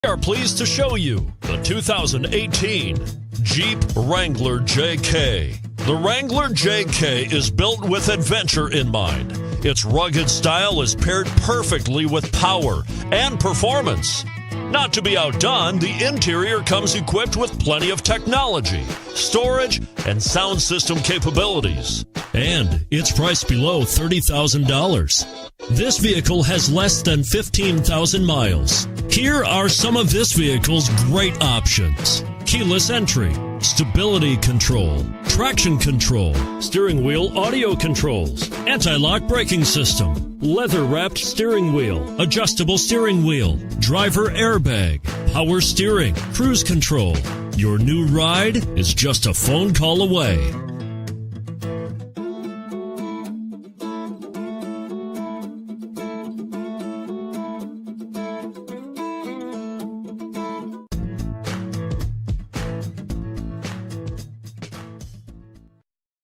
We are pleased to show you the 2018 Jeep Wrangler JK. The Wrangler JK is built with adventure in mind. Its rugged style is paired perfectly with power and performance. Not to be outdone, the interior comes equipped with plenty of technology, storage, and sound system capabilities. And it's priced below $30,000. This vehicle has less than 15,000 miles. Here are some of this vehicle's great options: keyless entry, stability control, traction control, steering wheel audio controls, anti-lock braking system, leather-wrapped steering wheel, adjustable steering wheel, driver airbag, power steering, cruise control. Your new ride is just a phone call away.